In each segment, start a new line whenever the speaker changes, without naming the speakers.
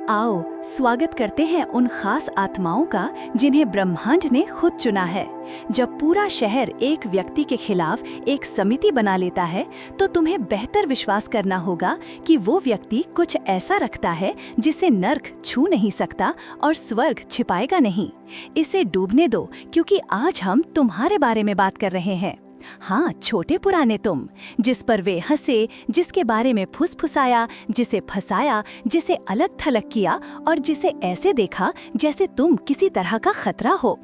आओ स्वागत करते हैं उन खास आत्माओं का जिन्हें ब्रह्मांड ने खुद चुना है। जब पूरा शहर एक व्यक्ति के खिलाफ एक समिति बना लेता है तो तुम्हें बेहतर विश्वास करना होगा कि वो व्यक्ति कुछ ऐसा रखता है जिसे नर्क छू नहीं सकता और स्वर्ग छिपाएगा नहीं। इसे डूबने दो, क्योंकि आज हम तुम्हारे बारे में बात कर रहे हैं। हाँ, छोटे पुराने तुम, जिस पर वे हंसे, जिसके बारे में फुसफुसाया, जिसे फंसाया, जिसे अलग थलग किया और जिसे ऐसे देखा जैसे तुम किसी तरह का खतरा हो।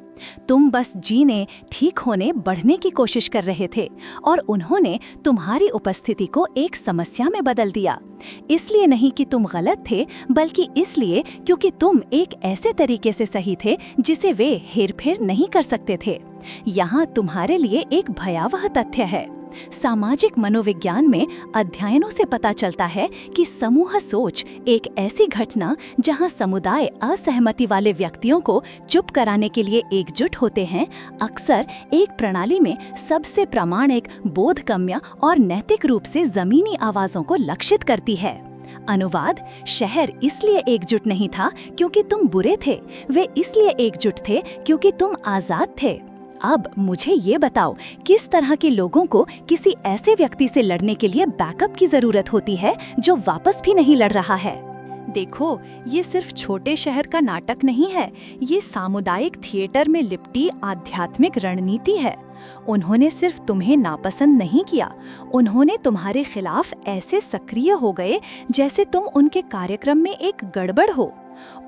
तुम बस जीने, ठीक होने, बढ़ने की कोशिश कर रहे थे और उन्होंने तुम्हारी उपस्थिति को एक समस्या में बदल दिया। इसलिए नहीं कि तुम गलत थे, बल्कि इसलिए क्योंकि तुम एक ऐसे तरीके से सही थे जिसे वे हेरफेर नहीं कर सकते थे। यहाँ तुम्हारे लिए एक भयावह तथ्य है। सामाजिक मनोविज्ञान में अध्ययनों से पता चलता है कि समूह सोच एक ऐसी घटना जहां समुदाय असहमति वाले व्यक्तियों को चुप कराने के लिए एकजुट होते हैं, अक्सर एक प्रणाली में सबसे प्रामाणिक, बोधगम्य और नैतिक रूप से जमीनी आवाजों को लक्षित करती है। अनुवाद: शहर इसलिए एकजुट नहीं था क्योंकि तुम बुरे थे, वे इसलिए एकजुट थे क्योंकि तुम आजाद थे। अब मुझे ये बताओ, किस तरह के लोगों को किसी ऐसे व्यक्ति से लड़ने के लिए बैकअप की जरूरत होती है जो वापस भी नहीं लड़ रहा है?
देखो, ये सिर्फ छोटे शहर का नाटक नहीं है, ये सामुदायिक थिएटर में लिपटी आध्यात्मिक रणनीति है। उन्होंने सिर्फ तुम्हें नापसंद नहीं किया, उन्होंने तुम्हारे खिलाफ ऐसे सक्रिय हो गए जैसे तुम उनके कार्यक्रम में एक गड़बड़ हो।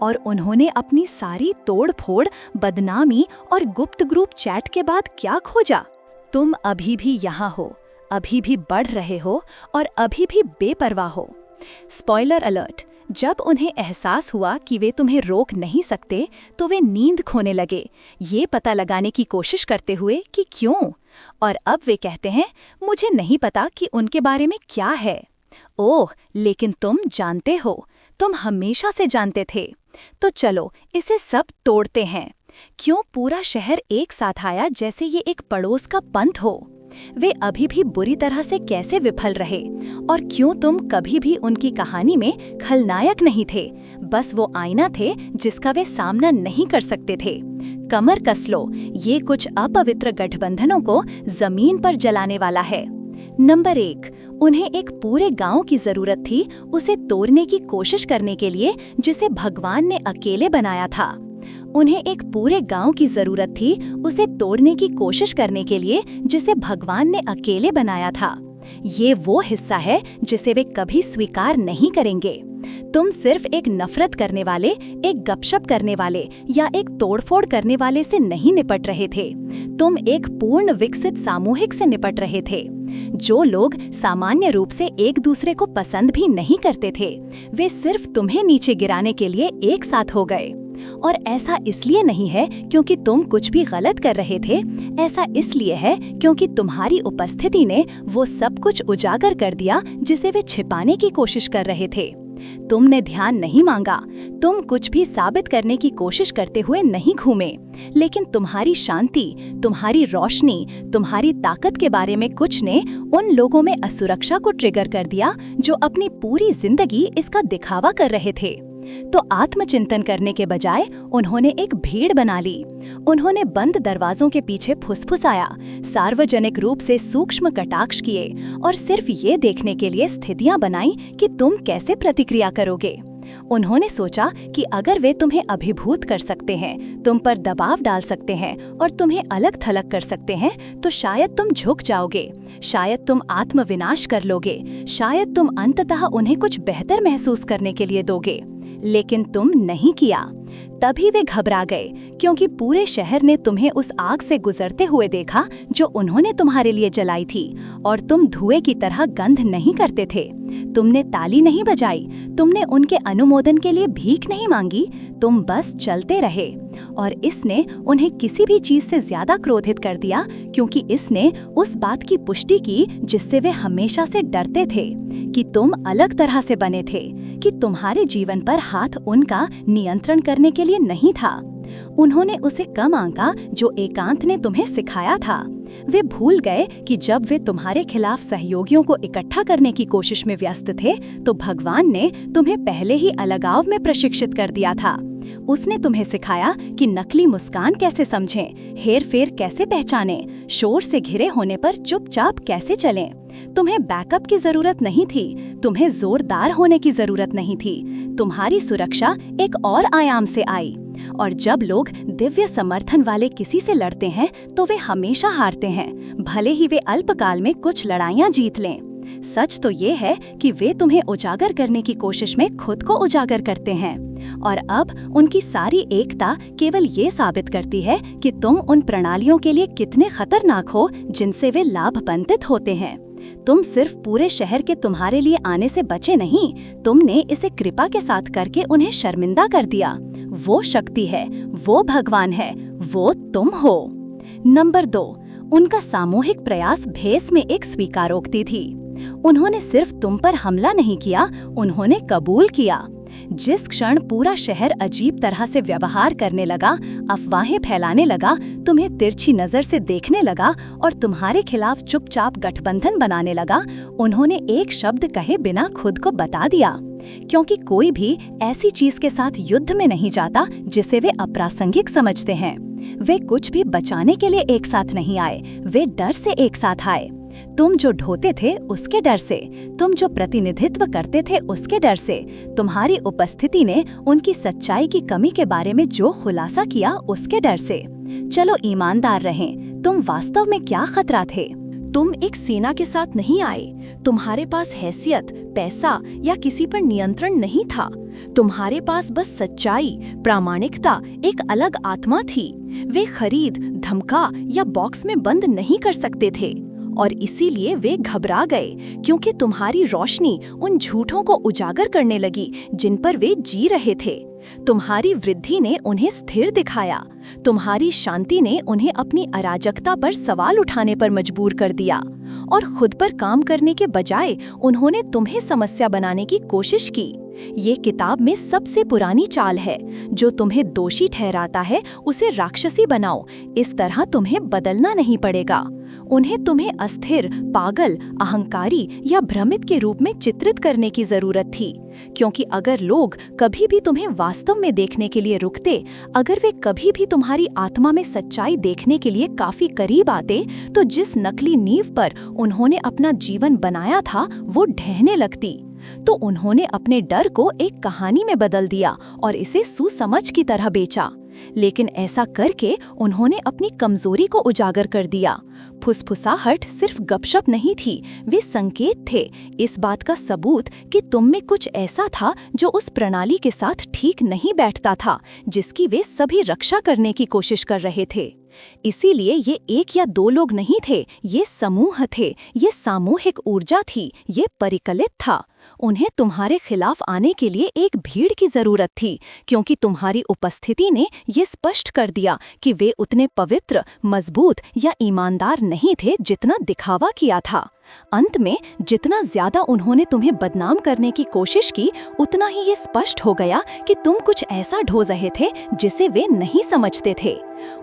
और उन्होंने अपनी सारी तोड़-फोड़, बदनामी और गुप्त ग्रुप चैट के बाद क्या खोजा?
तुम अभी भी यहाँ हो, अभी भी बढ़ रहे हो और अभी भी बेपरवाह हो। स्पॉइलर अलर्ट: जब उन्हें एहसास हुआ कि वे तुम्हें रोक नहीं सकते तो वे नींद खोने लगे, ये पता लगाने की कोशिश करते हुए कि क्यों। और अब वे कहते हैं, मुझे नहीं पता कि उनके बारे में क्या है। ओह, लेकिन तुम जानते हो, तुम हमेशा से जानते थे। तो चलो इसे सब तोड़ते हैं। क्यों पूरा शहर एक साथ आया जैसे ये एक पड़ोस का पंथ हो? वे अभी भी बुरी तरह से कैसे विफल रहे? और क्यों तुम कभी भी उनकी कहानी में खलनायक नहीं थे, बस वो आईना थे जिसका वे सामना नहीं कर सकते थे? कमर कस लो, ये कुछ अपवित्र गठबंधनों को जमीन पर जलाने वाला है। नंबर 1, उन्हें एक पूरे गांव की जरूरत थी उसे तोड़ने की कोशिश करने के लिए जिसे भगवान ने अकेले बनाया था। उन्हें एक पूरे गांव की जरूरत थी उसे तोड़ने की कोशिश करने के लिए जिसे भगवान ने अकेले बनाया था। ये वो हिस्सा है जिसे वे कभी स्वीकार नहीं करेंगे। तुम सिर्फ एक नफरत करने वाले, एक गपशप करने वाले या एक तोड़फोड़ करने वाले से नहीं निपट रहे थे, तुम एक पूर्ण विकसित सामूहिक से निपट रहे थे। जो लोग सामान्य रूप से एक दूसरे को पसंद भी नहीं करते थे, वे सिर्फ तुम्हें नीचे गिराने के लिए एक साथ हो गए। और ऐसा इसलिए नहीं है क्योंकि तुम कुछ भी गलत कर रहे थे, ऐसा इसलिए है क्योंकि तुम्हारी उपस्थिति ने वो सब कुछ उजागर कर दिया जिसे वे छिपाने की कोशिश कर रहे थे। तुमने ध्यान नहीं मांगा, तुम कुछ भी साबित करने की कोशिश करते हुए नहीं घूमे, लेकिन तुम्हारी शांति, तुम्हारी रोशनी, तुम्हारी ताकत के बारे में कुछ ने उन लोगों में असुरक्षा को ट्रिगर कर दिया जो अपनी पूरी जिंदगी इसका दिखावा कर रहे थे। तो आत्मचिंतन करने के बजाय उन्होंने एक भीड़ बना ली। उन्होंने बंद दरवाजों के पीछे फुसफुसाया, सार्वजनिक रूप से सूक्ष्म कटाक्ष किए और सिर्फ ये देखने के लिए स्थितियां बनाई कि तुम कैसे प्रतिक्रिया करोगे। उन्होंने सोचा कि अगर वे तुम्हें अभिभूत कर सकते हैं, तुम पर दबाव डाल सकते हैं और तुम्हें अलग थलग कर सकते हैं, तो शायद तुम झुक जाओगे, शायद तुम आत्मविनाश कर लोगे, शायद तुम अंततः उन्हें कुछ बेहतर महसूस करने के लिए दोगे। लेकिन तुम नहीं किया। तभी वे घबरा गए क्योंकि पूरे शहर ने तुम्हें उस आग से गुजरते हुए देखा जो उन्होंने तुम्हारे लिए जलाई थी, और तुम धुएं की तरह गंध नहीं करते थे। तुमने ताली नहीं बजाई, तुमने उनके अनुमोदन के लिए भीख नहीं मांगी, तुम बस चलते रहे। और इसने उन्हें किसी भी चीज से ज्यादा क्रोधित कर दिया क्योंकि इसने उस बात की पुष्टि की जिससे वे हमेशा से डरते थे, कि तुम अलग तरह से बने थे, कि तुम्हारे जीवन पर हाथ उनका नियंत्रण करने के लिए नहीं था। उन्होंने उसे कम आंका जो एकांत ने तुम्हें सिखाया था। वे भूल गए कि जब वे तुम्हारे खिलाफ सहयोगियों को इकट्ठा करने की कोशिश में व्यस्त थे तो भगवान ने तुम्हें पहले ही अलगाव में प्रशिक्षित कर दिया था। उसने तुम्हें सिखाया कि नकली मुस्कान कैसे समझें, हेर-फेर कैसे पहचानें, शोर से घिरे होने पर चुपचाप कैसे चलें। तुम्हें बैकअप की जरूरत नहीं थी, तुम्हें जोरदार होने की जरूरत नहीं थी। तुम्हारी सुरक्षा एक और आयाम से आई। और जब लोग दिव्य समर्थन वाले किसी से लड़ते हैं तो वे हमेशा हारते हैं, भले ही वे अल्पकाल में कुछ लड़ाइयां जीत लें। सच तो ये है कि वे तुम्हें उजागर करने की कोशिश में खुद को उजागर करते हैं, और अब उनकी सारी एकता केवल ये साबित करती है कि तुम उन प्रणालियों के लिए कितने खतरनाक हो जिनसे वे लाभवंतित होते हैं। तुम सिर्फ पूरे शहर के तुम्हारे लिए आने से बचे नहीं, तुमने इसे कृपा के साथ करके उन्हें शर्मिंदा कर दिया। वो शक्ति है, वो भगवान है, वो तुम हो। नंबर 2, उनका सामूहिक प्रयास भेस में एक स्वीकारोक्ति थी। उन्होंने सिर्फ तुम पर हमला नहीं किया, उन्होंने कबूल किया। जिस क्षण पूरा शहर अजीब तरह से व्यवहार करने लगा, अफवाहें फैलाने लगा, तुम्हें तिरछी नजर से देखने लगा और तुम्हारे खिलाफ चुपचाप गठबंधन बनाने लगा, उन्होंने एक शब्द कहे बिना खुद को बता दिया। क्योंकि कोई भी ऐसी चीज के साथ युद्ध में नहीं जाता जिसे वे अप्रासंगिक समझते हैं। वे कुछ भी बचाने के लिए एक साथ नहीं आए, वे डर से एक साथ आए। तुम जो ढोते थे उसके डर से, तुम जो प्रतिनिधित्व करते थे उसके डर से, तुम्हारी उपस्थिति ने उनकी सच्चाई की कमी के बारे में जो खुलासा किया उसके डर से। चलो ईमानदार रहें, तुम वास्तव में क्या खतरा थे?
तुम एक सेना के साथ नहीं आए। तुम्हारे पास हैसियत, पैसा या किसी पर नियंत्रण नहीं था। तुम्हारे पास बस सच्चाई, प्रामाणिकता, एक अलग आत्मा थी। वे खरीद, धमका या बॉक्स में बंद नहीं कर सकते थे, और इसीलिए वे घबरा गए, क्योंकि तुम्हारी रोशनी उन झूठों को उजागर करने लगी जिन पर वे जी रहे थे। तुम्हारी वृद्धि ने उन्हें स्थिर दिखाया, तुम्हारी शांति ने उन्हें अपनी अराजकता पर सवाल उठाने पर मजबूर कर दिया, और खुद पर काम करने के बजाय उन्होंने तुम्हें समस्या बनाने की कोशिश की। ये किताब में सबसे पुरानी चाल है। जो तुम्हें दोषी ठहराता है उसे राक्षसी बनाओ, इस तरह तुम्हें बदलना नहीं पड़ेगा। उन्हें तुम्हें अस्थिर, पागल, अहंकारी या भ्रमित के रूप में चित्रित करने की जरूरत थी, क्योंकि अगर लोग कभी भी तुम्हें वास्तव में देखने के लिए रुकते, अगर वे कभी भी तुम्हारी आत्मा में सच्चाई देखने के लिए काफी करीब आते, तो जिस नकली नींव पर उन्होंने अपना जीवन बनाया था वो ढहने लगती। तो उन्होंने अपने डर को एक कहानी में बदल दिया और इसे सुसमझ की तरह बेचा। लेकिन ऐसा करके उन्होंने अपनी कमजोरी को उजागर कर दिया। फुसफुसाहट सिर्फ गपशप नहीं थी, वे संकेत थे, इस बात का सबूत कि तुम में कुछ ऐसा था जो उस प्रणाली के साथ ठीक नहीं बैठता था, जिसकी वे सभी रक्षा करने की कोशिश कर रहे थे। इसीलिए ये एक या दो लोग नहीं थे, ये समूह थे, ये सामूहिक ऊर्जा थी, ये परिकलित था। उन्हें तुम्हारे खिलाफ आने के लिए एक भीड़ की जरूरत थी, क्योंकि तुम्हारी उपस्थिति ने ये स्पष्ट कर दिया कि वे उतने पवित्र, मजबूत या ईमानदार नहीं थे जितना दिखावा किया था। अंत में जितना ज्यादा उन्होंने तुम्हें बदनाम करने की कोशिश की, उतना ही ये स्पष्ट हो गया कि तुम कुछ ऐसा ढो रहे थे जिसे वे नहीं समझते थे।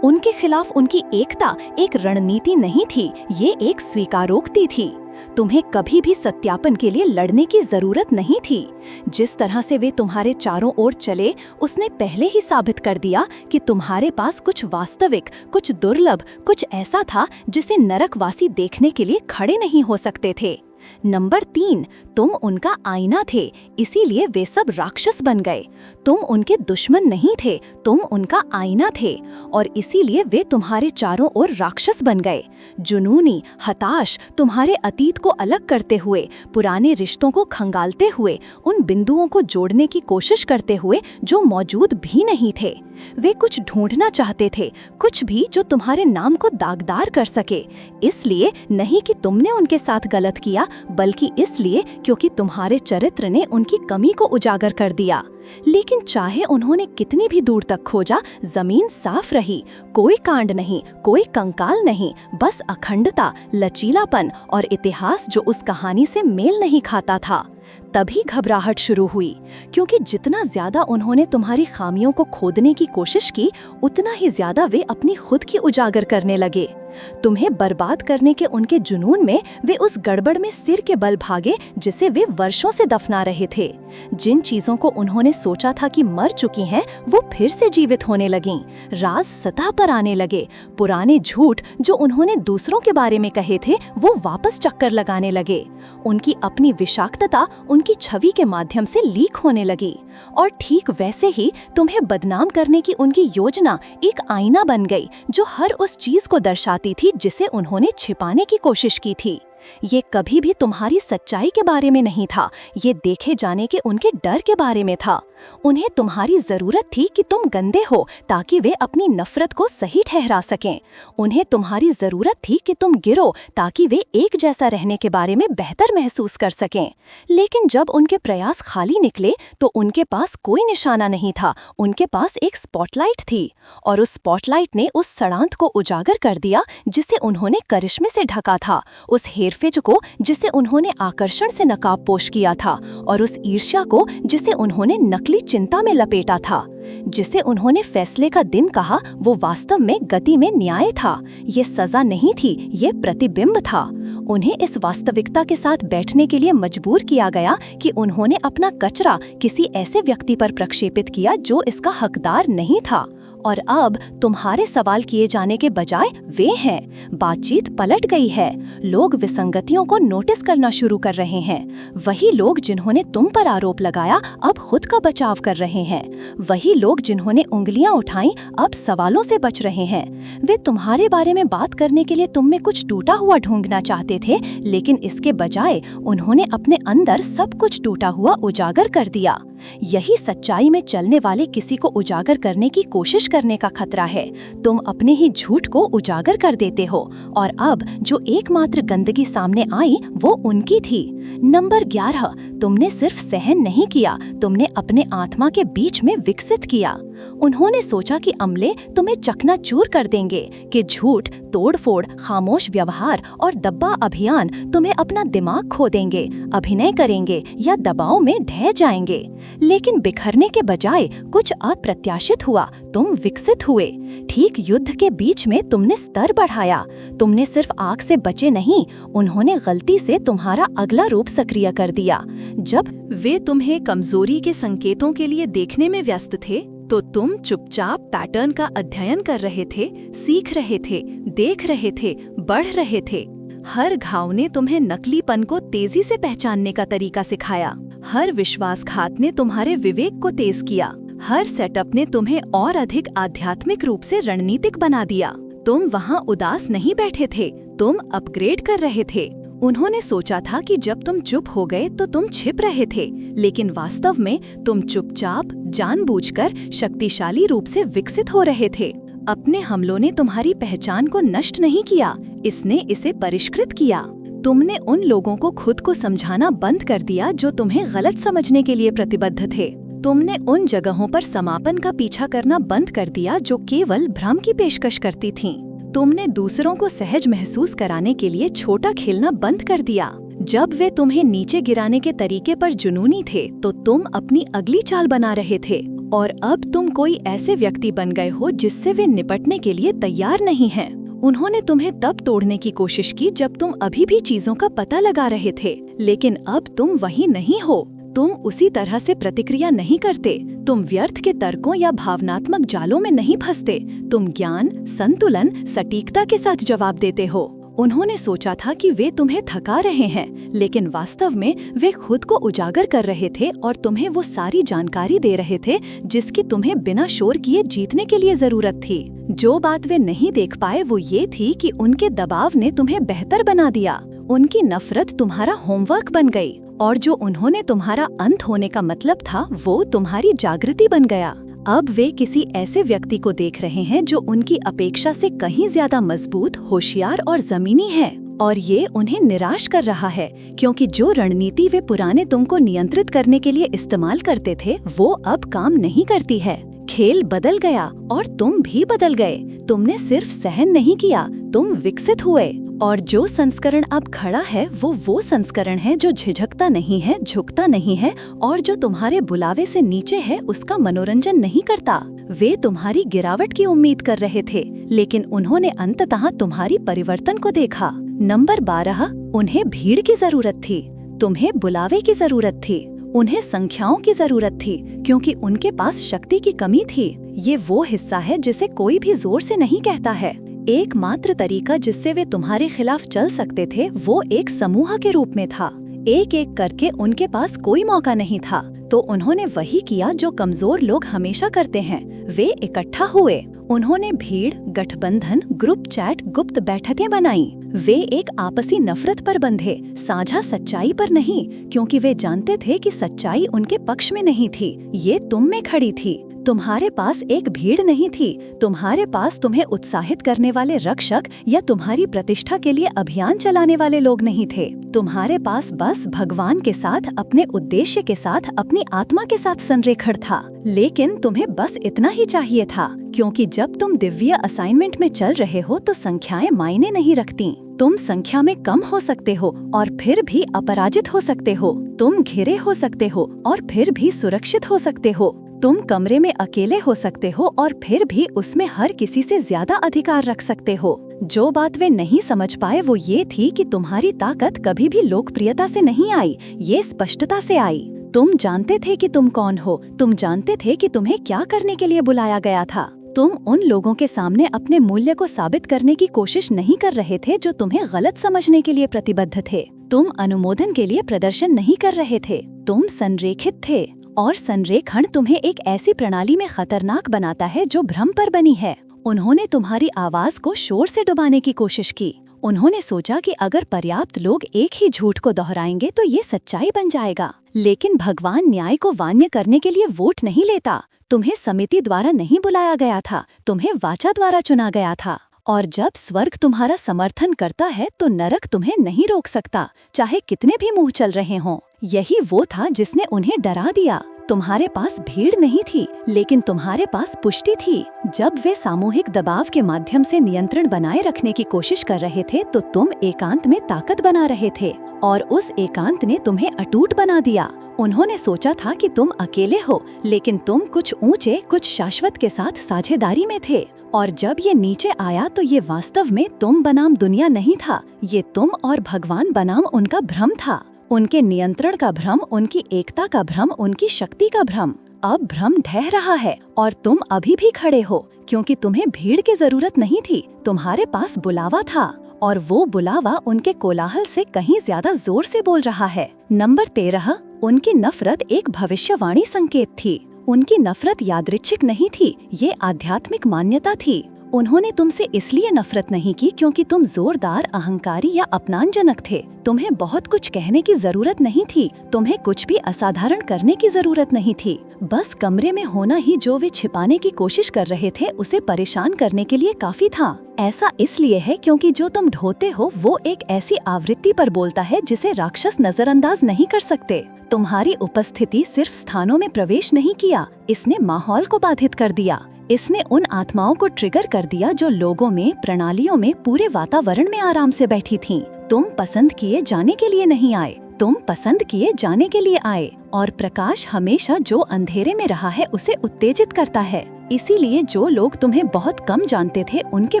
उनके खिलाफ उनकी एकता एक रणनीति नहीं थी, ये एक स्वीकारोक्ति थी। तुम्हें कभी भी सत्यापन के लिए लड़ने की जरूरत नहीं थी। जिस तरह से वे तुम्हारे चारों ओर चले, उसने पहले ही साबित कर दिया कि तुम्हारे पास कुछ वास्तविक, कुछ दुर्लभ, कुछ ऐसा था जिसे नरकवासी देखने के लिए खड़े नहीं हो सकते थे। नंबर 3, तुम उनका आईना थे, इसीलिए वे सब राक्षस बन गए। तुम उनके दुश्मन नहीं थे, तुम उनका आईना थे, और इसीलिए वे तुम्हारे चारों ओर राक्षस बन गए। जुनूनी, हताश, तुम्हारे अतीत को अलग करते हुए, पुराने रिश्तों को खंगालते हुए, उन बिंदुओं को जोड़ने की कोशिश करते हुए जो मौजूद भी नहीं थे। वे कुछ ढूंढना चाहते थे, कुछ भी जो तुम्हारे नाम को दागदार कर सके। इसलिए नहीं कि तुमने उनके साथ गलत किया, बल्कि इसलिए क्योंकि तुम्हारे चरित्र ने उनकी कमी को उजागर कर दिया। लेकिन चाहे उन्होंने कितनी भी दूर तक खोजा, जमीन साफ रही। कोई कांड नहीं, कोई कंकाल नहीं, बस अखंडता, लचीलापन और इतिहास जो उस कहानी से मेल नहीं खाता था। तभी घबराहट शुरू हुई, क्योंकि जितना ज्यादा उन्होंने तुम्हारी खामियों को खोदने की कोशिश की, उतना ही ज्यादा वे अपनी खुद की उजागर करने लगे। तुम्हें बर्बाद करने के उनके जुनून में वे उस गड़बड़ में सिर के बल भागे जिसे वे वर्षों से दफना रहे थे। जिन चीजों को उन्होंने सोचा था कि मर चुकी हैं, वो फिर से जीवित होने लगीं। राज सतह पर आने लगे। पुराने झूठ जो उन्होंने दूसरों के बारे में कहे थे, वो वापस चक्कर लगाने लगे। उनकी अपनी विषाक्तता उनकी छवि के माध्यम से लीक होने लगी। और ठीक वैसे ही तुम्हें बदनाम करने की उनकी योजना एक आईना बन गई, जो हर उस चीज को दर्शाती थी जिसे उन्होंने छिपाने की कोशिश की थी। ये कभी भी तुम्हारी सच्चाई के बारे में नहीं था, ये देखे जाने के उनके डर के बारे में था। उन्हें तुम्हारी जरूरत थी कि तुम गंदे हो ताकि वे अपनी नफरत को सही ठहरा सकें। उन्हें तुम्हारी जरूरत थी कि तुम गिरो ताकि वे एक जैसा रहने के बारे में बेहतर महसूस कर सकें। लेकिन जब उनके प्रयास खाली निकले तो उनके पास कोई निशाना नहीं था, उनके पास एक स्पॉटलाइट थी। और उस स्पॉटलाइट ने उस सड़ांत को उजागर कर दिया जिसे उन्होंने करिश्मे से ढका था, उस हेरफेर को जिसे उन्होंने आकर्षण से नकाबपोश किया था, और उस ईर्ष्या को जिसे उन्होंने नकली चिंता में लपेटा था। जिसे उन्होंने फैसले का दिन कहा, वो वास्तव में गति में न्याय था। ये सजा नहीं थी, ये प्रतिबिंब था। उन्हें इस वास्तविकता के साथ बैठने के लिए मजबूर किया गया कि उन्होंने अपना कचरा किसी ऐसे व्यक्ति पर प्रक्षेपित किया जो इसका हकदार नहीं था। और अब तुम्हारे सवाल किए जाने के बजाय वे हैं। बातचीत पलट गई है। लोग विसंगतियों को नोटिस करना शुरू कर रहे हैं। वही लोग जिन्होंने तुम पर आरोप लगाया अब खुद का बचाव कर रहे हैं। वही लोग जिन्होंने उंगलियां उठाई अब सवालों से बच रहे हैं। वे तुम्हारे बारे में बात करने के लिए तुम में कुछ टूटा हुआ ढूंढना चाहते थे, लेकिन इसके बजाय उन्होंने अपने अंदर सब कुछ टूटा हुआ उजागर कर दिया। यही सच्चाई में चलने वाले किसी को उजागर करने की कोशिश करने का खतरा है। तुम अपने ही झूठ को उजागर कर देते हो, और अब जो एकमात्र गंदगी सामने आई वो उनकी थी। नंबर 11, तुमने सिर्फ सहन नहीं किया, तुमने अपने आत्मा के बीच में विकसित किया। उन्होंने सोचा कि अमले तुम्हें चकनाचूर कर देंगे, कि झूठ, तोड़फोड़, खामोश व्यवहार और दब्बा अभियान तुम्हें अपना दिमाग खो देंगे, अभिनय करेंगे या दबाव में ढह जाएंगे। लेकिन बिखरने के बजाय कुछ अप्रत्याशित हुआ, तुम विकसित हुए। ठीक युद्ध के बीच में तुमने स्तर बढ़ाया। तुमने सिर्फ आग से बचे नहीं, उन्होंने गलती से तुम्हारा अगला रूप सक्रिय कर दिया। जब
वे तुम्हें कमजोरी के संकेतों के लिए देखने में व्यस्त थे, तो तुम चुपचाप पैटर्न का अध्ययन कर रहे थे, सीख रहे थे, देख रहे थे, बढ़ रहे थे। हर घाव ने तुम्हें नकलीपन को तेजी से पहचानने का तरीका सिखाया। हर विश्वासघात ने तुम्हारे विवेक को तेज किया। हर सेटअप ने तुम्हें और अधिक आध्यात्मिक रूप से रणनीतिक बना दिया। तुम वहाँ उदास नहीं बैठे थे, तुम अपग्रेड कर रहे थे। उन्होंने सोचा था कि जब तुम चुप हो गए तो तुम छिप रहे थे, लेकिन वास्तव में तुम चुपचाप, जानबूझकर शक्तिशाली रूप से विकसित हो रहे थे। अपने हमलों ने तुम्हारी पहचान को नष्ट नहीं किया, इसने इसे परिष्कृत किया। तुमने उन लोगों को खुद को समझाना बंद कर दिया जो तुम्हें गलत समझने के लिए प्रतिबद्ध थे। तुमने उन जगहों पर समापन का पीछा करना बंद कर दिया जो केवल भ्रम की पेशकश करती थीं। तुमने दूसरों को सहज महसूस कराने के लिए छोटा खेलना बंद कर दिया। जब वे तुम्हें नीचे गिराने के तरीके पर जुनूनी थे, तो तुम अपनी अगली चाल बना रहे थे। और अब तुम कोई ऐसे व्यक्ति बन गए हो जिससे वे निपटने के लिए तैयार नहीं हैं। उन्होंने तुम्हें तब तोड़ने की कोशिश की जब तुम अभी भी चीजों का पता लगा रहे थे, लेकिन अब तुम वही नहीं हो। तुम उसी तरह से प्रतिक्रिया नहीं करते। तुम व्यर्थ के तर्कों या भावनात्मक जालों में नहीं फंसते। तुम ज्ञान, संतुलन, सटीकता के साथ जवाब देते हो। उन्होंने सोचा था कि वे तुम्हें थका रहे हैं, लेकिन वास्तव में वे खुद को उजागर कर रहे थे और तुम्हें वो सारी जानकारी दे रहे थे जिसकी तुम्हें बिना शोर किए जीतने के लिए जरूरत थी। जो बात वे नहीं देख पाए वो ये थी कि उनके दबाव ने तुम्हें बेहतर बना दिया। उनकी नफरत तुम्हारा होमवर्क बन गई, और जो उन्होंने तुम्हारा अंत होने का मतलब था वो तुम्हारी जागृति बन गया। अब वे किसी ऐसे व्यक्ति को देख रहे हैं जो उनकी अपेक्षा से कहीं ज्यादा मजबूत, होशियार और जमीनी है, और ये उन्हें निराश कर रहा है, क्योंकि जो रणनीति वे पुराने तुमको नियंत्रित करने के लिए इस्तेमाल करते थे वो अब काम नहीं करती है। खेल बदल गया और तुम भी बदल गए। तुमने सिर्फ सहन नहीं किया, तुम विकसित हुए। और जो संस्करण अब खड़ा है वो संस्करण है जो झिझकता नहीं है, झुकता नहीं है, और जो तुम्हारे बुलावे से नीचे है उसका मनोरंजन नहीं करता। वे तुम्हारी गिरावट की उम्मीद कर रहे थे, लेकिन उन्होंने अंततः तुम्हारी परिवर्तन को देखा। नंबर 12, उन्हें भीड़ की जरूरत थी, तुम्हें बुलावे की जरूरत थी। उन्हें संख्याओं की जरूरत थी, क्योंकि उनके पास शक्ति की कमी थी। ये वो हिस्सा है जिसे कोई भी जोर से नहीं कहता है। एकमात्र तरीका जिससे वे तुम्हारे खिलाफ चल सकते थे वो एक समूह के रूप में था। एक एक करके उनके पास कोई मौका नहीं था, तो उन्होंने वही किया जो कमजोर लोग हमेशा करते हैं। वे इकट्ठा हुए। उन्होंने भीड़, गठबंधन, ग्रुप चैट, गुप्त बैठकें बनाई। वे एक आपसी नफरत पर बंधे, साझा सच्चाई पर नहीं, क्योंकि वे जानते थे कि सच्चाई उनके पक्ष में नहीं थी, ये तुम में खड़ी थी। तुम्हारे पास एक भीड़ नहीं थी, तुम्हारे पास तुम्हें उत्साहित करने वाले रक्षक या तुम्हारी प्रतिष्ठा के लिए अभियान चलाने वाले लोग नहीं थे। तुम्हारे पास बस भगवान के साथ, अपने उद्देश्य के साथ, अपनी आत्मा के साथ संरेखण था। लेकिन तुम्हें बस इतना ही चाहिए था, क्योंकि जब तुम दिव्य असाइनमेंट में चल रहे हो तो संख्याएं मायने नहीं रखती। तुम संख्या में कम हो सकते हो और फिर भी अपराजित हो सकते हो। तुम घिरे हो सकते हो और फिर भी सुरक्षित हो सकते हो। तुम कमरे में अकेले हो सकते हो और फिर भी उसमें हर किसी से ज्यादा अधिकार रख सकते हो। जो बात वे नहीं समझ पाए वो ये थी कि तुम्हारी ताकत कभी भी लोकप्रियता से नहीं आई, ये स्पष्टता से आई। तुम जानते थे कि तुम कौन हो, तुम जानते थे कि तुम्हें क्या करने के लिए बुलाया गया था। तुम उन लोगों के सामने अपने मूल्य को साबित करने की कोशिश नहीं कर रहे थे जो तुम्हें गलत समझने के लिए प्रतिबद्ध थे। तुम अनुमोदन के लिए प्रदर्शन नहीं कर रहे थे, तुम संरेखित थे। और संरेखण तुम्हें एक ऐसी प्रणाली में खतरनाक बनाता है जो भ्रम पर बनी है। उन्होंने तुम्हारी आवाज को शोर से डुबाने की कोशिश की। उन्होंने सोचा कि अगर पर्याप्त लोग एक ही झूठ को दोहराएंगे तो ये सच्चाई बन जाएगा। लेकिन भगवान न्याय को मान्य करने के लिए वोट नहीं लेता। तुम्हें समिति द्वारा नहीं बुलाया गया था, तुम्हें वाचा द्वारा चुना गया था। और जब स्वर्ग तुम्हारा समर्थन करता है तो नरक तुम्हें नहीं रोक सकता, चाहे कितने भी मुंह चल रहे हों। यही वो था जिसने उन्हें डरा दिया। तुम्हारे पास भीड़ नहीं थी, लेकिन तुम्हारे पास पुष्टि थी। जब वे सामूहिक दबाव के माध्यम से नियंत्रण बनाए रखने की कोशिश कर रहे थे तो तुम एकांत में ताकत बना रहे थे, और उस एकांत ने तुम्हें अटूट बना दिया। उन्होंने सोचा था कि तुम अकेले हो, लेकिन तुम कुछ ऊंचे, कुछ शाश्वत के साथ साझेदारी में थे। और जब ये नीचे आया तो ये वास्तव में तुम बनाम दुनिया नहीं था, ये तुम और भगवान बनाम उनका भ्रम था। उनके नियंत्रण का भ्रम, उनकी एकता का भ्रम, उनकी शक्ति का भ्रम। अब भ्रम ढह रहा है और तुम अभी भी खड़े हो, क्योंकि तुम्हें भीड़ की जरूरत नहीं थी, तुम्हारे पास बुलावा था। और वो बुलावा उनके कोलाहल से कहीं ज्यादा जोर से बोल रहा है। नंबर 13, उनकी नफरत एक भविष्यवाणी संकेत थी। उनकी नफरत यादृच्छिक नहीं थी, ये आध्यात्मिक मान्यता थी। उन्होंने तुमसे इसलिए नफरत नहीं की क्योंकि तुम जोरदार, अहंकारी या अपमानजनक थे। तुम्हें बहुत कुछ कहने की जरूरत नहीं थी, तुम्हें कुछ भी असाधारण करने की जरूरत नहीं थी। बस कमरे में होना ही जो वे छिपाने की कोशिश कर रहे थे उसे परेशान करने के लिए काफी था। ऐसा इसलिए है क्योंकि जो तुम ढोते हो वो एक ऐसी आवृत्ति पर बोलता है जिसे राक्षस नजरअंदाज नहीं कर सकते। तुम्हारी उपस्थिति सिर्फ स्थानों में प्रवेश नहीं किया, इसने माहौल को बाधित कर दिया। इसने उन आत्माओं को ट्रिगर कर दिया जो लोगों में, प्रणालियों में, पूरे वातावरण में आराम से बैठी थीं। तुम पसंद किए जाने के लिए नहीं आए, तुम पसंद किए जाने के लिए आए। और प्रकाश हमेशा जो अंधेरे में रहा है उसे उत्तेजित करता है। इसीलिए जो लोग तुम्हें बहुत कम जानते थे उनके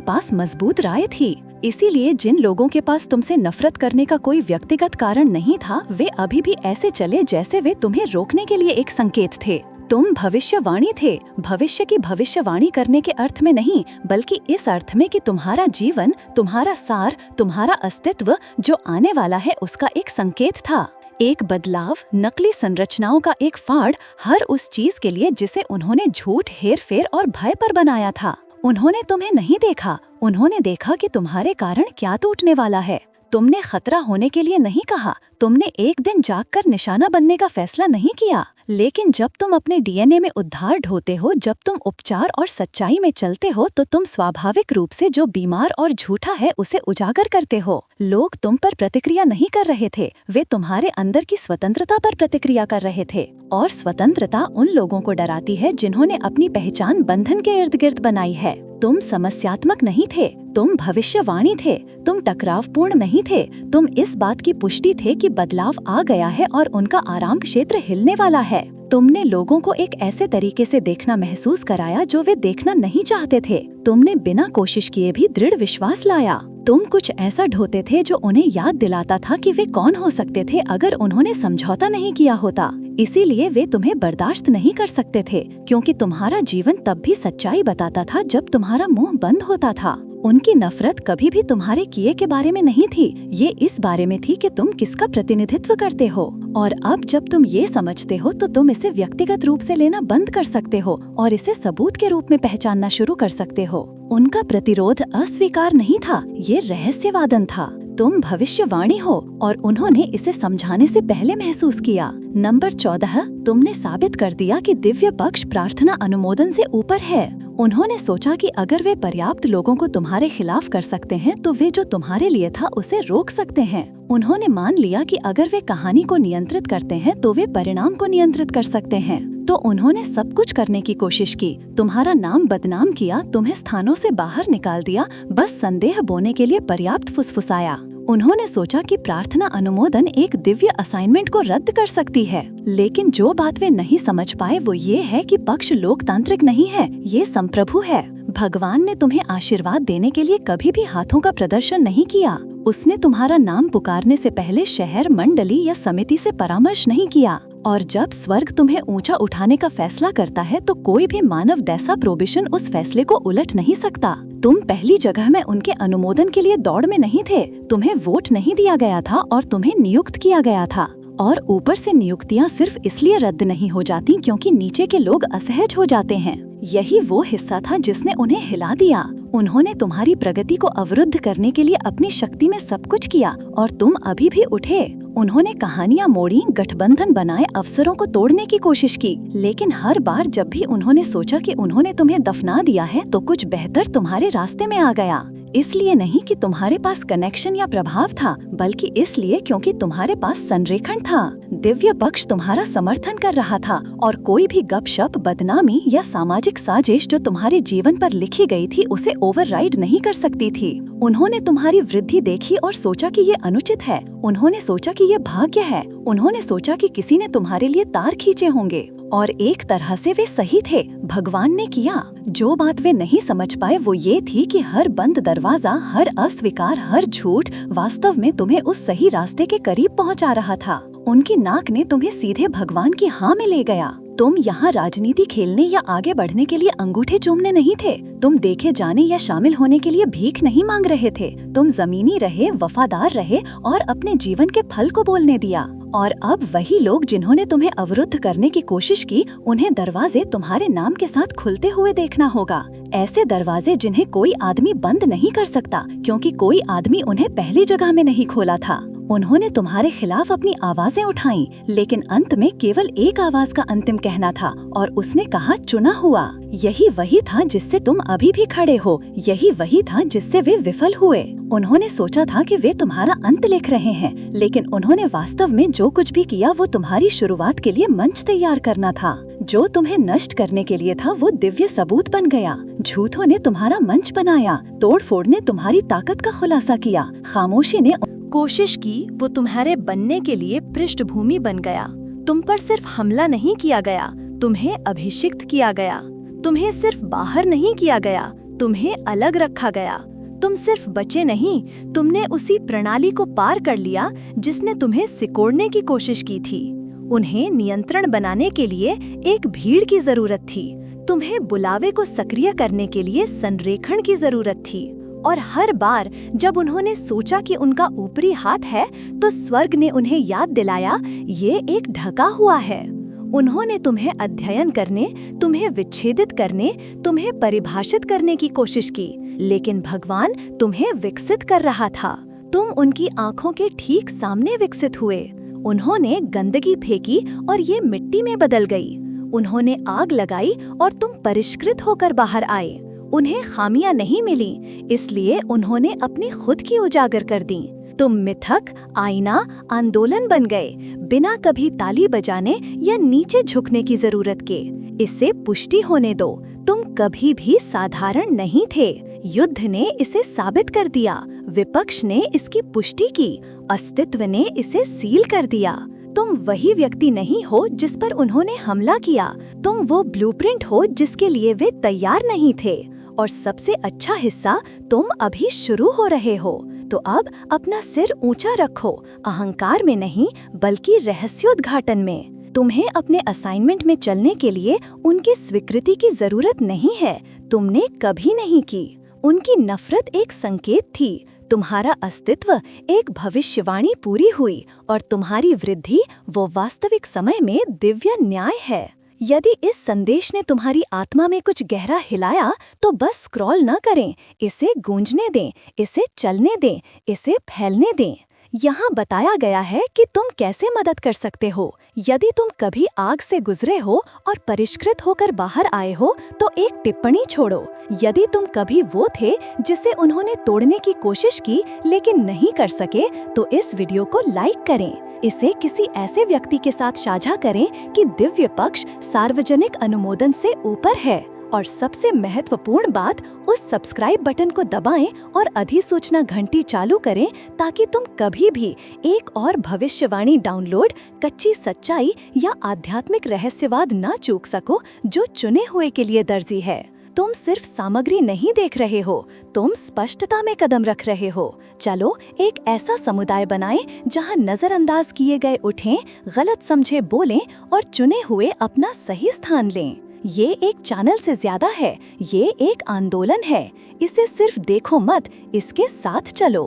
पास मजबूत राय थी। इसीलिए जिन लोगों के पास तुमसे नफरत करने का कोई व्यक्तिगत कारण नहीं था, वे अभी भी ऐसे चले जैसे वे तुम्हें रोकने के लिए एक संकेत थे। तुम भविष्यवाणी थे, भविष्य की भविष्यवाणी करने के अर्थ में नहीं, बल्कि इस अर्थ में कि तुम्हारा जीवन, तुम्हारा सार, तुम्हारा अस्तित्व जो आने वाला है उसका एक संकेत था। एक बदलाव, नकली संरचनाओं का एक फाड़, हर उस चीज के लिए जिसे उन्होंने झूठ, हेरफेर और भय पर बनाया था। उन्होंने तुम्हें नहीं देखा, उन्होंने देखा कि तुम्हारे कारण क्या टूटने वाला है। तुमने खतरा होने के लिए नहीं कहा, तुमने एक दिन जागकर निशाना बनने का फैसला नहीं किया। लेकिन जब तुम अपने डीएनए में उद्धार ढोते हो, जब तुम उपचार और सच्चाई में चलते हो, तो तुम स्वाभाविक रूप से जो बीमार और झूठा है उसे उजागर करते हो। लोग तुम पर प्रतिक्रिया नहीं कर रहे थे, वे तुम्हारे अंदर की स्वतंत्रता पर प्रतिक्रिया कर रहे थे। और स्वतंत्रता उन लोगों को डराती है जिन्होंने अपनी पहचान बंधन के इर्द गिर्द बनाई है। तुम समस्यात्मक नहीं थे, तुम भविष्यवाणी थे, तुम टकरावपूर्ण नहीं थे, तुम इस बात की पुष्टि थे कि बदलाव आ गया है और उनका आराम क्षेत्र हिलने वाला है।
तुमने लोगों को एक ऐसे तरीके से देखना महसूस कराया जो वे देखना नहीं चाहते थे। तुमने बिना कोशिश किए भी दृढ़ विश्वास लाया। तुम कुछ ऐसा ढोते थे जो उन्हें याद दिलाता था कि वे कौन हो सकते थे अगर उन्होंने समझौता नहीं किया होता। इसीलिए वे तुम्हें बर्दाश्त नहीं कर सकते थे, क्योंकि तुम्हारा जीवन तब भी सच्चाई बताता था जब तुम्हारा मुंह बंद होता था। उनकी नफरत कभी भी तुम्हारे किए के बारे में नहीं थी, ये इस बारे में थी कि तुम किसका प्रतिनिधित्व करते हो। और अब जब तुम ये समझते हो तो तुम इसे व्यक्तिगत रूप से लेना बंद कर सकते हो और इसे सबूत के रूप में पहचानना शुरू कर सकते हो। उनका प्रतिरोध अस्वीकार नहीं था, ये रहस्यवादन था। तुम भविष्यवाणी हो और उन्होंने इसे समझाने से पहले महसूस किया। नंबर 14, तुमने साबित कर दिया कि दिव्य पक्ष प्रार्थना अनुमोदन से ऊपर है। उन्होंने सोचा कि अगर वे पर्याप्त लोगों को तुम्हारे खिलाफ कर सकते हैं तो वे जो तुम्हारे लिए था उसे रोक सकते हैं। उन्होंने मान लिया कि अगर वे कहानी को नियंत्रित करते हैं तो वे परिणाम को नियंत्रित कर सकते हैं। तो उन्होंने सब कुछ करने की कोशिश की, तुम्हारा नाम बदनाम किया, तुम्हें स्थानों से बाहर निकाल दिया, बस संदेह बोने के लिए पर्याप्त फुसफुसाया। उन्होंने सोचा कि प्रार्थना अनुमोदन एक दिव्य असाइनमेंट को रद्द कर सकती है, लेकिन जो बात वे नहीं समझ पाए वो ये है कि पक्ष लोकतांत्रिक नहीं है, ये संप्रभु है। भगवान ने तुम्हें आशीर्वाद देने के लिए कभी भी हाथों का प्रदर्शन नहीं किया। उसने तुम्हारा नाम पुकारने से पहले शहर, मंडली या समिति से परामर्श नहीं किया। और जब स्वर्ग तुम्हें ऊंचा उठाने का फैसला करता है तो कोई भी मानव दैसा प्रोबिशन उस फैसले को उलट नहीं सकता। तुम पहली जगह में उनके अनुमोदन के लिए दौड़ में नहीं थे, तुम्हें वोट नहीं दिया गया था और तुम्हें नियुक्त किया गया था। और ऊपर से नियुक्तियां सिर्फ इसलिए रद्द नहीं हो जाती क्योंकि नीचे के लोग असहज हो जाते हैं। यही वो हिस्सा था जिसने उन्हें हिला दिया। उन्होंने तुम्हारी प्रगति को अवरुद्ध करने के लिए अपनी शक्ति में सब कुछ किया और तुम अभी भी उठे। उन्होंने कहानियां मोड़ी, गठबंधन बनाए, अवसरों को तोड़ने की कोशिश की, लेकिन हर बार जब भी उन्होंने सोचा कि उन्होंने तुम्हें दफना दिया है तो कुछ बेहतर तुम्हारे रास्ते में आ गया। इसलिए नहीं कि तुम्हारे पास कनेक्शन या प्रभाव था, बल्कि इसलिए क्योंकि तुम्हारे पास संरेखण था। दिव्य पक्ष तुम्हारा समर्थन कर रहा था और कोई भी गपशप, बदनामी या सामाजिक साजिश जो तुम्हारे जीवन पर लिखी गई थी उसे ओवरराइड नहीं कर सकती थी। उन्होंने तुम्हारी वृद्धि देखी और सोचा कि ये अनुचित है। उन्होंने सोचा कि ये भाग्य है। उन्होंने सोचा कि किसी ने तुम्हारे लिए तार खींचे होंगे और एक तरह से वे सही थे। भगवान ने किया। जो बात वे नहीं समझ पाए वो ये थी कि हर बंद दरवाजा, हर अस्वीकार, हर झूठ वास्तव में तुम्हें उस सही रास्ते के करीब पहुंचा रहा था। उनकी नाक ने तुम्हें सीधे भगवान की हाँ में ले गया। तुम यहाँ राजनीति खेलने या आगे बढ़ने के लिए अंगूठे चूमने नहीं थे। तुम देखे जाने या शामिल होने के लिए भीख नहीं मांग रहे थे। तुम जमीनी रहे, वफादार रहे और अपने जीवन के फल को बोलने दिया। और अब वही लोग जिन्होंने तुम्हें अवरुद्ध करने की कोशिश की, उन्हें दरवाजे तुम्हारे नाम के साथ खुलते हुए देखना होगा। ऐसे दरवाजे जिन्हें कोई आदमी बंद नहीं कर सकता, क्योंकि कोई आदमी उन्हें पहली जगह में नहीं खोला था। उन्होंने तुम्हारे खिलाफ अपनी आवाजें उठाई, लेकिन अंत में केवल एक आवाज का अंतिम कहना था और उसने कहा, चुना हुआ। यही वही था जिससे तुम अभी भी खड़े हो। यही वही था जिससे वे विफल हुए। उन्होंने सोचा था कि वे तुम्हारा अंत लिख रहे हैं, लेकिन उन्होंने वास्तव में जो कुछ भी किया वो तुम्हारी शुरुआत के लिए मंच तैयार करना था। जो तुम्हें नष्ट करने के लिए था वो दिव्य सबूत बन गया। झूठों ने तुम्हारा मंच बनाया, तोड़-फोड़ ने तुम्हारी ताकत का खुलासा किया, खामोशी ने
कोशिश की, वो तुम्हारे बनने के लिए पृष्ठभूमि बन गया। तुम पर सिर्फ हमला नहीं किया गया, तुम्हें अभिषिक्त किया गया। तुम्हें सिर्फ बाहर नहीं किया गया, तुम्हें अलग रखा गया। तुम सिर्फ बचे नहीं, तुमने उसी प्रणाली को पार कर लिया जिसने तुम्हें सिकोड़ने की कोशिश की थी। उन्हें नियंत्रण बनाने के लिए एक भीड़ की जरूरत थी। तुम्हें बुलावे को सक्रिय करने के लिए संरेखण की जरूरत थी। और हर बार जब उन्होंने सोचा कि उनका ऊपरी हाथ है, तो स्वर्ग ने उन्हें याद दिलाया, ये एक ढका हुआ है। उन्होंने तुम्हें अध्ययन करने, तुम्हें विच्छेदित करने, तुम्हें परिभाषित करने की कोशिश की, लेकिन भगवान तुम्हें विकसित कर रहा था। तुम उनकी आंखों के ठीक सामने विकसित हुए। उन्होंने गंदगी फेंकी और ये मिट्टी में बदल गई। उन्होंने आग लगाई और तुम परिष्कृत होकर बाहर आए। उन्हें खामियां नहीं मिली, इसलिए उन्होंने अपनी खुद की उजागर कर दी। तुम मिथक, आईना, आंदोलन बन गए, बिना कभी ताली बजाने या नीचे झुकने की जरूरत के। इससे पुष्टि होने दो, तुम कभी भी साधारण नहीं थे। युद्ध ने इसे साबित कर दिया, विपक्ष ने इसकी पुष्टि की, अस्तित्व ने इसे सील कर दिया। तुम वही व्यक्ति नहीं हो जिस पर उन्होंने हमला किया। तुम वो ब्लूप्रिंट हो जिसके लिए वे तैयार नहीं थे। और सबसे अच्छा हिस्सा, तुम अभी शुरू हो रहे हो। तो अब अपना सिर ऊंचा रखो, अहंकार में नहीं बल्कि रहस्योद्घाटन में। तुम्हें अपने असाइनमेंट में चलने के लिए उनकी स्वीकृति की जरूरत नहीं है, तुमने कभी नहीं की। उनकी नफरत एक संकेत थी, तुम्हारा अस्तित्व एक भविष्यवाणी पूरी हुई, और तुम्हारी वृद्धि वो वास्तविक समय में दिव्य न्याय है। यदि इस संदेश ने तुम्हारी आत्मा में कुछ गहरा हिलाया तो बस स्क्रॉल न करें, इसे गूंजने दें, इसे चलने दें, इसे फैलने दें। यहाँ बताया गया है कि तुम कैसे मदद कर सकते हो। यदि तुम कभी आग से गुजरे हो और परिष्कृत होकर बाहर आए हो तो एक टिप्पणी छोड़ो। यदि तुम कभी वो थे जिसे उन्होंने तोड़ने की कोशिश की लेकिन नहीं कर सके तो इस वीडियो को लाइक करें। इसे किसी ऐसे व्यक्ति के साथ साझा करें कि दिव्य पक्ष सार्वजनिक अनुमोदन से ऊपर है। और सबसे महत्वपूर्ण बात, उस सब्सक्राइब बटन को दबाएं और अधिसूचना घंटी चालू करें ताकि तुम कभी भी एक और भविष्यवाणी डाउनलोड, कच्ची सच्चाई या आध्यात्मिक रहस्यवाद ना चूक सको जो चुने हुए के लिए दर्जी है। तुम सिर्फ सामग्री नहीं देख रहे हो, तुम स्पष्टता में कदम रख रहे हो। चलो एक ऐसा समुदाय बनाएं जहां नजरअंदाज किए गए उठें, गलत समझे बोलें और चुने हुए अपना सही स्थान लें। ये एक चैनल से ज्यादा है, ये एक आंदोलन है। इसे सिर्फ देखो मत, इसके साथ चलो।